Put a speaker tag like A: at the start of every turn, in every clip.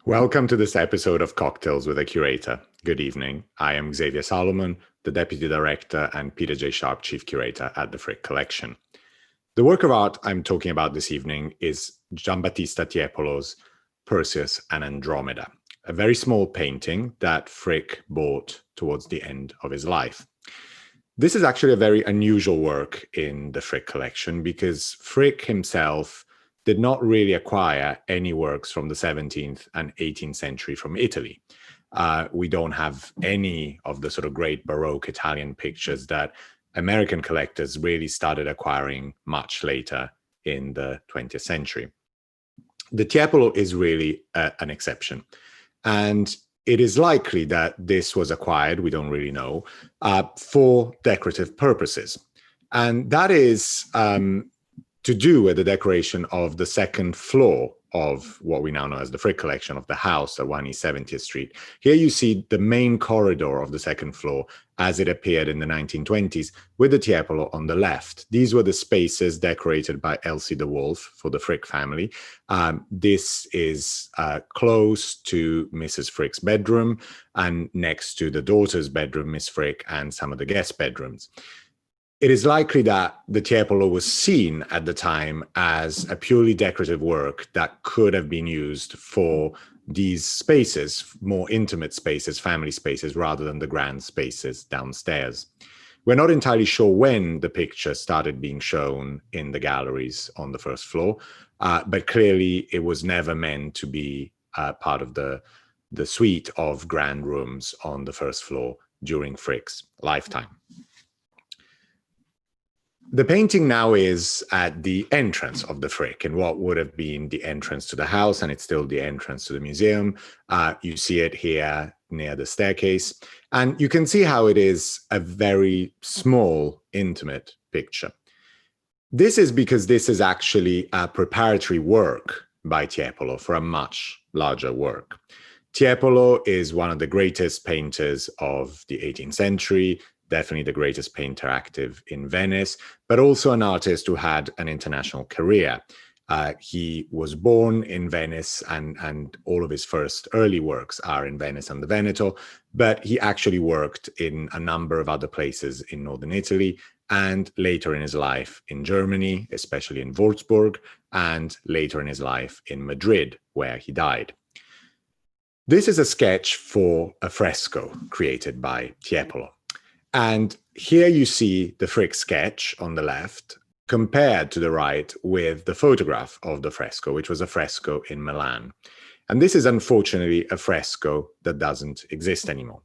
A: Welcome to this episode of Cocktails with a Curator. Good evening. I am Xavier Salomon, the Deputy Director and Peter J. Sharp Chief Curator at the Frick Collection. The work of art I'm talking about this evening is Giambattista Tiepolo's Perseus and Andromeda, a very small painting that Frick bought towards the end of his life. This is actually a very unusual work in the Frick collection because Frick himself did not really acquire any works from the 17th and 18th century from Italy. We don't have any of the sort of great Baroque Italian pictures that American collectors really started acquiring much later in the 20th century. The Tiepolo is really an exception. And it is likely that this was acquired, we don't really know, for decorative purposes. And that is to do with the decoration of the second floor of what we now know as the Frick Collection of the house at 1 East 70th Street. Here you see the main corridor of the second floor as it appeared in the 1920s with the Tiepolo on the left. These were the spaces decorated by Elsie de Wolf for the Frick family. This is close to Mrs. Frick's bedroom and next to the daughter's bedroom, Miss Frick, and some of the guest bedrooms. It is likely that the Tiepolo was seen at the time as a purely decorative work that could have been used for these spaces, more intimate spaces, family spaces, rather than the grand spaces downstairs. We're not entirely sure when the picture started being shown in the galleries on the first floor, but clearly it was never meant to be part of the suite of grand rooms on the first floor during Frick's lifetime. The painting now is at the entrance of the Frick, and what would have been the entrance to the house, and it's still the entrance to the museum. You see it here near the staircase, and you can see how it is a very small, intimate picture. This is because this is actually a preparatory work by Tiepolo for a much larger work. Tiepolo is one of the greatest painters of the 18th century, definitely the greatest painter active in Venice, but also an artist who had an international career. He was born in Venice, and all of his first early works are in Venice and the Veneto, but he actually worked in a number of other places in northern Italy, and later in his life in Germany, especially in Würzburg, and later in his life in Madrid, where he died. This is a sketch for a fresco created by Tiepolo. And here you see the Frick sketch on the left compared to the right with the photograph of the fresco, which was a fresco in Milan. And this is unfortunately a fresco that doesn't exist anymore.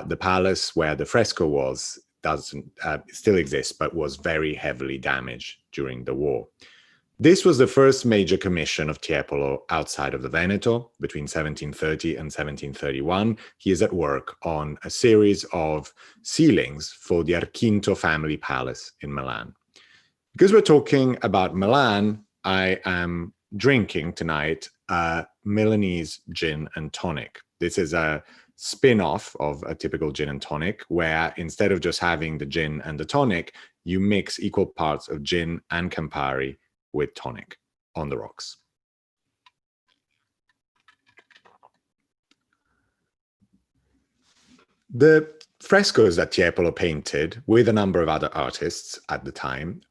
A: The palace where the fresco was doesn't still exists, but was very heavily damaged during the war. This was the first major commission of Tiepolo outside of the Veneto. Between 1730 and 1731, he is at work on a series of ceilings for the Archinto family palace in Milan. Because we're talking about Milan, I am drinking tonight a Milanese gin and tonic. This is a spin-off of a typical gin and tonic, where instead of just having the gin and the tonic, you mix equal parts of gin and Campari with tonic on the rocks. The frescoes that Tiepolo painted with a number of other artists at the time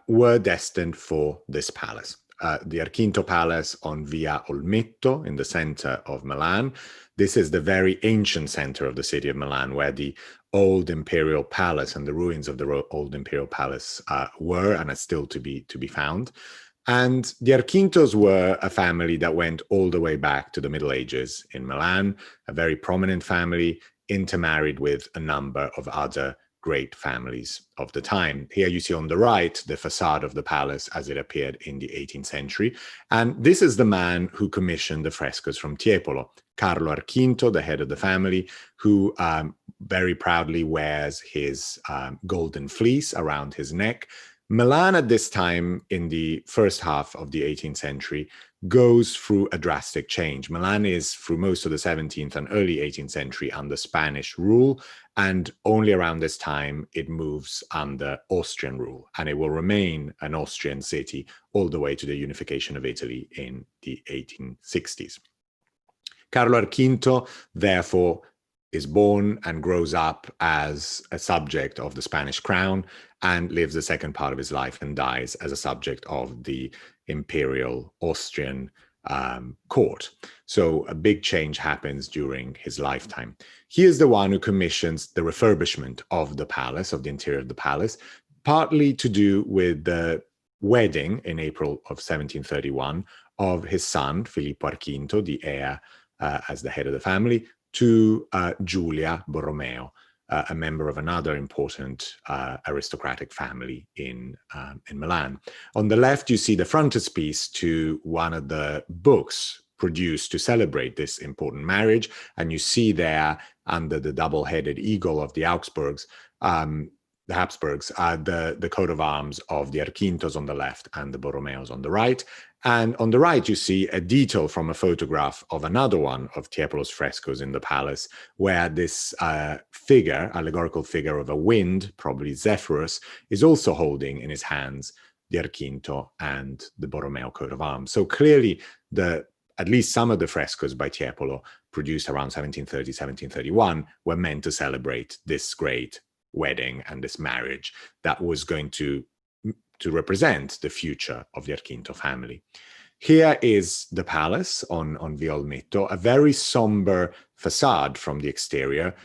A: were destined for this palace. The Archinto Palace on Via Olmetto in the center of Milan. This is the very ancient center of the city of Milan, where the old imperial palace and the ruins of the old imperial palace were and are still to be found. And the Archintos were a family that went all the way back to the Middle Ages in Milan, a very prominent family, intermarried with a number of other great families of the time. Here you see on the right the facade of the palace as it appeared in the 18th century. And this is the man who commissioned the frescoes from Tiepolo, Carlo Archinto, the head of the family, who very proudly wears his golden fleece around his neck. Milan at this time, in the first half of the 18th century, goes through a drastic change. Milan is, through most of the 17th and early 18th century, under Spanish rule, and only around this time it moves under Austrian rule, and it will remain an Austrian city all the way to the unification of Italy in the 1860s. Carlo Arquinto, therefore, is born and grows up as a subject of the Spanish crown and lives the second part of his life and dies as a subject of the imperial Austrian court. So a big change happens during his lifetime. He is the one who commissions the refurbishment of the palace, of the interior of the palace, partly to do with the wedding in April of 1731 of his son, Filippo Arquinto, the heir as the head of the family, to Giulia Borromeo, a member of another important aristocratic family in Milan. On the left, you see the frontispiece to one of the books produced to celebrate this important marriage. And you see there, under the double-headed eagle of the Habsburgs, the coat of arms of the Arquintos on the left and the Borromeos on the right. And on the right, you see a detail from a photograph of another one of Tiepolo's frescoes in the palace, where this allegorical figure of a wind, probably Zephyrus, is also holding in his hands the Arquinto and the Borromeo coat of arms. So clearly, at least some of the frescoes by Tiepolo, produced around 1730, 1731, were meant to celebrate this great wedding and this marriage that was going to represent the future of the Arquinto family. Here is the palace on Via Olmetto, a very somber facade from the exterior,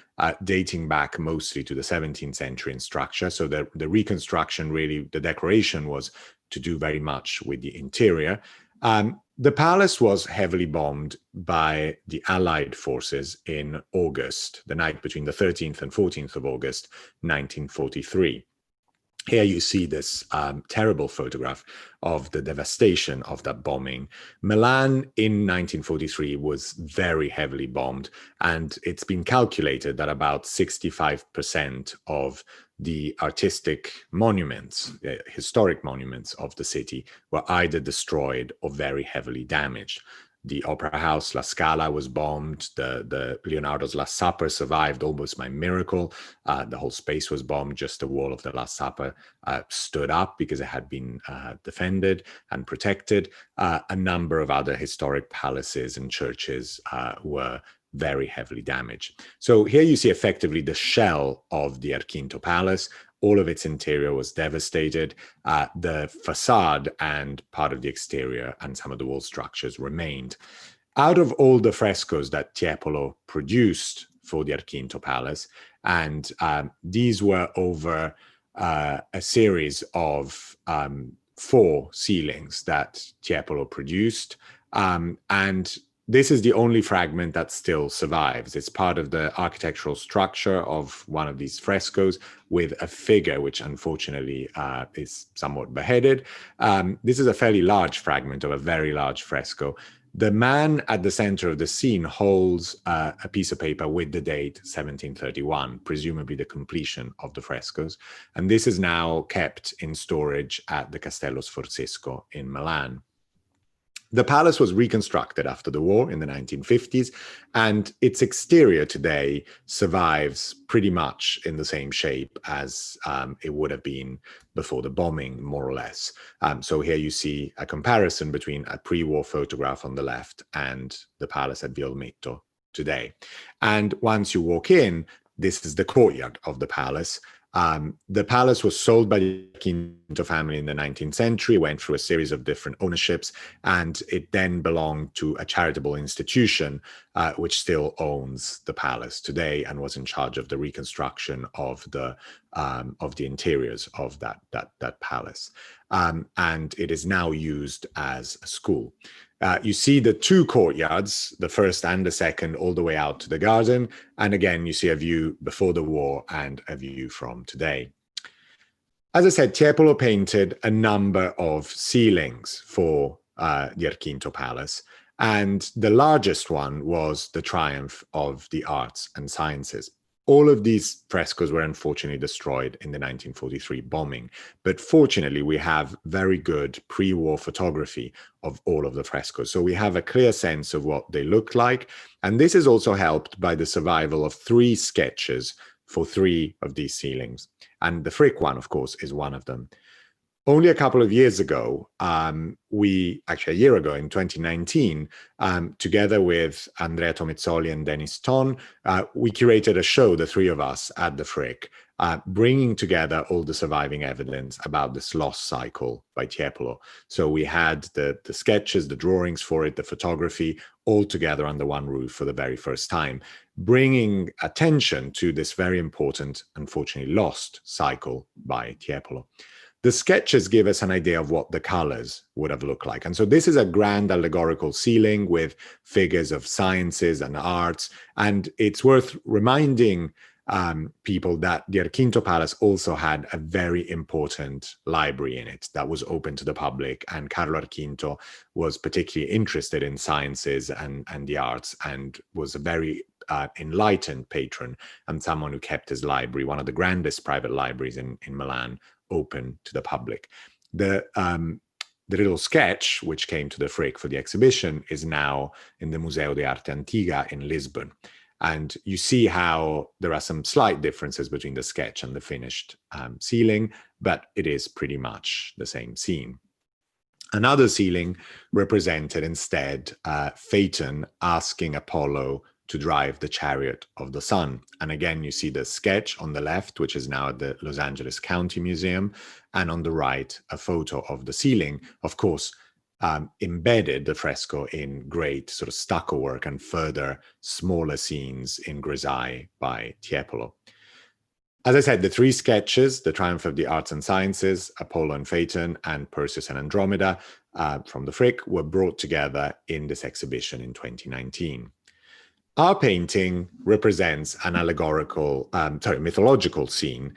A: dating back mostly to the 17th century in structure. So the reconstruction, really, the decoration was to do very much with the interior. The palace was heavily bombed by the Allied forces in August, the night between the 13th and 14th of August, 1943. Here you see this terrible photograph of the devastation of that bombing. Milan in 1943 was very heavily bombed, and it's been calculated that about 65% of the artistic monuments, historic monuments of the city, were either destroyed or very heavily damaged. The Opera House, La Scala, was bombed. The Leonardo's Last Supper survived almost by miracle. The whole space was bombed. Just the wall of the Last Supper stood up because it had been defended and protected. A number of other historic palaces and churches were very heavily damaged. So here you see effectively the shell of the Arquinto Palace. All of its interior was devastated. The facade and part of the exterior and some of the wall structures remained. Out of all the frescoes that Tiepolo produced for the Arquinto Palace, and these were over a series of 4 ceilings that Tiepolo produced, and this is the only fragment that still survives. It's part of the architectural structure of one of these frescoes with a figure which unfortunately is somewhat beheaded. This is a fairly large fragment of a very large fresco. The man at the center of the scene holds a piece of paper with the date 1731, presumably the completion of the frescoes. And this is now kept in storage at the Castello Sforzesco in Milan. The palace was reconstructed after the war in the 1950s, and its exterior today survives pretty much in the same shape as it would have been before the bombing, more or less. So here you see a comparison between a pre-war photograph on the left and the palace at Via Olmetto today. And once you walk in, this is the courtyard of the palace. The palace was sold by the Arquinto family in the 19th century, went through a series of different ownerships, and it then belonged to a charitable institution which still owns the palace today and was in charge of the reconstruction of the interiors of that palace. And it is now used as a school. You see the 2 courtyards, the first and the second, all the way out to the garden. And again, you see a view before the war and a view from today. As I said, Tiepolo painted a number of ceilings for the Arquinto Palace. And the largest one was the triumph of the arts and sciences. All of these frescoes were unfortunately destroyed in the 1943 bombing, but fortunately we have very good pre-war photography of all of the frescoes. So we have a clear sense of what they looked like. And this is also helped by the survival of 3 sketches for 3 of these ceilings. And the Frick one, of course, is one of them. Only a couple of years ago, actually a year ago in 2019, together with Andrea Tomizzoli and Dennis Ton, we curated a show, the three of us at the Frick, bringing together all the surviving evidence about this lost cycle by Tiepolo. So we had the sketches, the drawings for it, the photography, all together under one roof for the very first time, bringing attention to this very important, unfortunately lost cycle by Tiepolo. The sketches give us an idea of what the colors would have looked like. And so this is a grand allegorical ceiling with figures of sciences and arts. And it's worth reminding people that the Arquinto Palace also had a very important library in it that was open to the public. And Carlo Arquinto was particularly interested in sciences and the arts, and was a very enlightened patron and someone who kept his library, one of the grandest private libraries in Milan, open to the public. The little sketch, which came to the Frick for the exhibition, is now in the Museo de Arte Antiga in Lisbon. And you see how there are some slight differences between the sketch and the finished ceiling, but it is pretty much the same scene. Another ceiling represented instead Phaeton asking Apollo to drive the chariot of the sun. And again, you see the sketch on the left, which is now at the Los Angeles County Museum, and on the right, a photo of the ceiling, of course, embedded the fresco in great sort of stucco work and further smaller scenes in grisaille by Tiepolo. As I said, the three sketches, The Triumph of the Arts and Sciences, Apollo and Phaeton, and Perseus and Andromeda from the Frick, were brought together in this exhibition in 2019. Our painting represents an mythological scene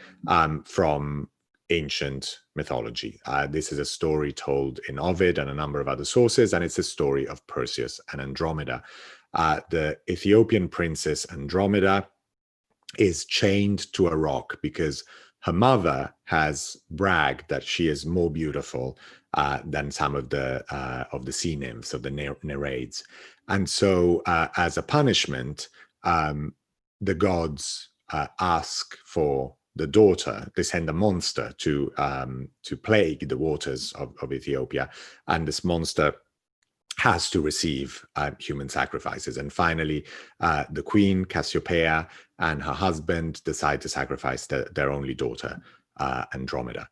A: from ancient mythology. This is a story told in Ovid and a number of other sources, and it's a story of Perseus and Andromeda. The Ethiopian princess Andromeda is chained to a rock because her mother has bragged that she is more beautiful than some of the sea nymphs, of the Nereids. And so as a punishment, the gods ask for the daughter. They send a monster to plague the waters of Ethiopia. And this monster has to receive human sacrifices. And finally, the queen, Cassiopeia, and her husband decide to sacrifice their only daughter, Andromeda.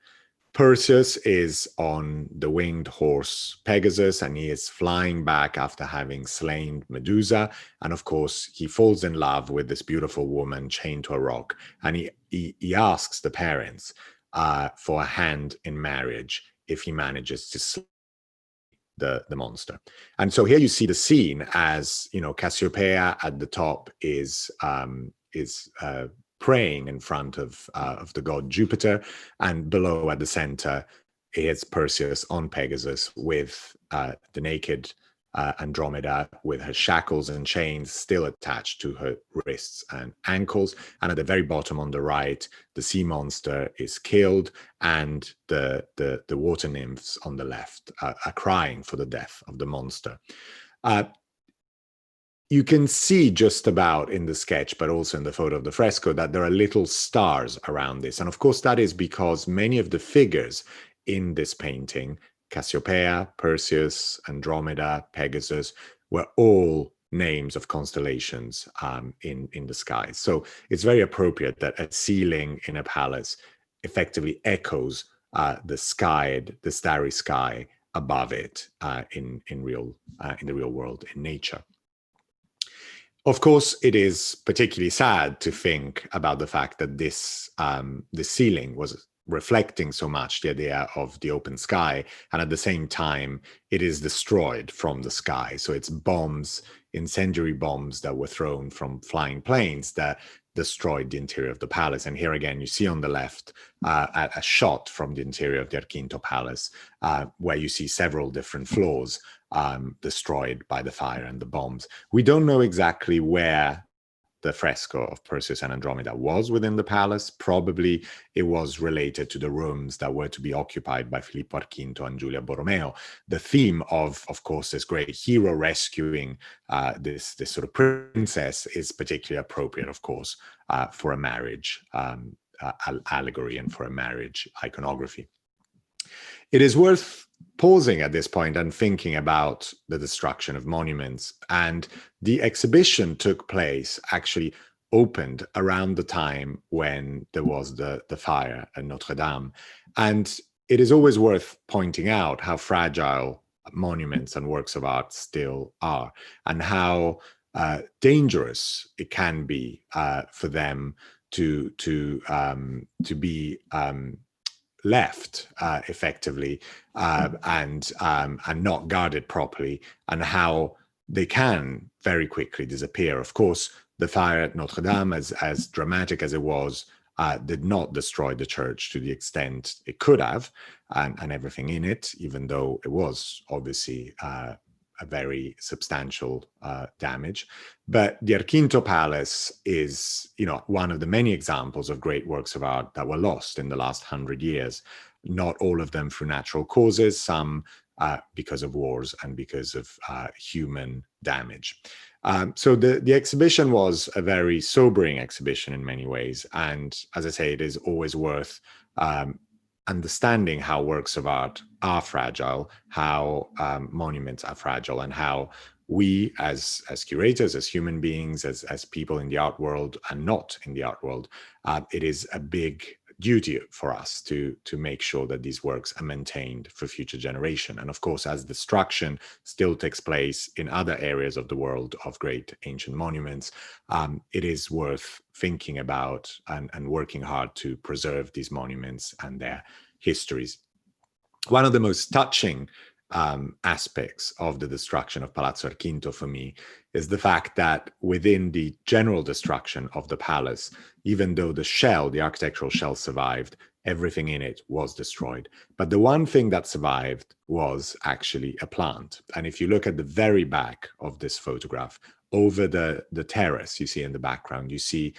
A: Perseus is on the winged horse Pegasus, and he is flying back after having slain Medusa. And of course, he falls in love with this beautiful woman chained to a rock. And he asks the parents for a hand in marriage if he manages to slay the monster. And so here you see the scene as, Cassiopeia at the top is praying in front of the god Jupiter, and below at the center is Perseus on Pegasus with the naked Andromeda with her shackles and chains still attached to her wrists and ankles. And at the very bottom on the right, the sea monster is killed, and the water nymphs on the left are crying for the death of the monster. You can see just about in the sketch, but also in the photo of the fresco, that there are little stars around this. And of course, that is because many of the figures in this painting, Cassiopeia, Perseus, Andromeda, Pegasus, were all names of constellations in the sky. So it's very appropriate that a ceiling in a palace effectively echoes the starry sky above it in the real world, in nature. Of course, it is particularly sad to think about the fact that this ceiling was reflecting so much the idea of the open sky, and at the same time, it is destroyed from the sky. So it's bombs, incendiary bombs that were thrown from flying planes that destroyed the interior of the palace. And here again, you see on the left a shot from the interior of the Arquinto Palace, where you see several different floors destroyed by the fire and the bombs. We don't know exactly where the fresco of Perseus and Andromeda was within the palace. Probably it was related to the rooms that were to be occupied by Filippo Arquinto and Giulia Borromeo. The theme of course, this great hero rescuing this sort of princess is particularly appropriate, of course, for a marriage allegory and for a marriage iconography. It is worth pausing at this point and thinking about the destruction of monuments. And the exhibition took place, actually opened around the time when there was the fire at Notre Dame. And it is always worth pointing out how fragile monuments and works of art still are, and how dangerous it can be for them to be left effectively and not guarded properly, and how they can very quickly disappear. Of course, the fire at Notre Dame, as dramatic as it was, did not destroy the church to the extent it could have, and everything in it, even though it was obviously a very substantial damage. But the Arquinto Palace is, one of the many examples of great works of art that were lost in the last 100 years. Not all of them through natural causes, some because of wars and because of human damage. So the exhibition was a very sobering exhibition in many ways. And as I say, it is always worth understanding how works of art are fragile, how monuments are fragile, and how we as curators, as human beings, as people in the art world and not in the art world, it is a big duty for us to make sure that these works are maintained for future generation. And of course, as destruction still takes place in other areas of the world of great ancient monuments, it is worth thinking about and working hard to preserve these monuments and their histories. One of the most touching aspects of the destruction of Palazzo Arquinto for me is the fact that within the general destruction of the palace, even though the architectural shell survived, everything in it was destroyed. But the one thing that survived was actually a plant. And if you look at the very back of this photograph, over the terrace you see in the background, you see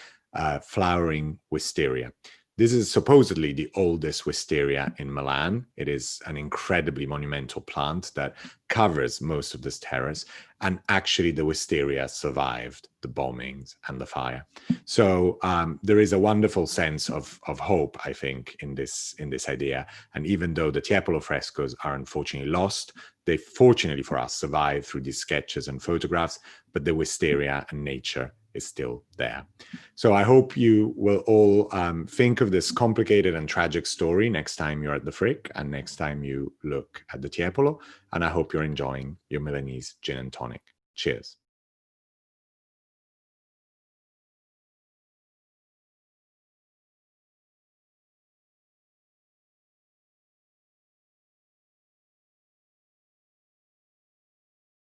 A: flowering wisteria. This is supposedly the oldest wisteria in Milan. It is an incredibly monumental plant that covers most of this terrace. And actually the wisteria survived the bombings and the fire. So there is a wonderful sense of hope, I think, in this idea. And even though the Tiepolo frescoes are unfortunately lost, they fortunately for us survive through these sketches and photographs, but the wisteria and nature is still there. So I hope you will all think of this complicated and tragic story next time you're at the Frick and next time you look at the Tiepolo. And I hope you're enjoying your Milanese gin and tonic. Cheers.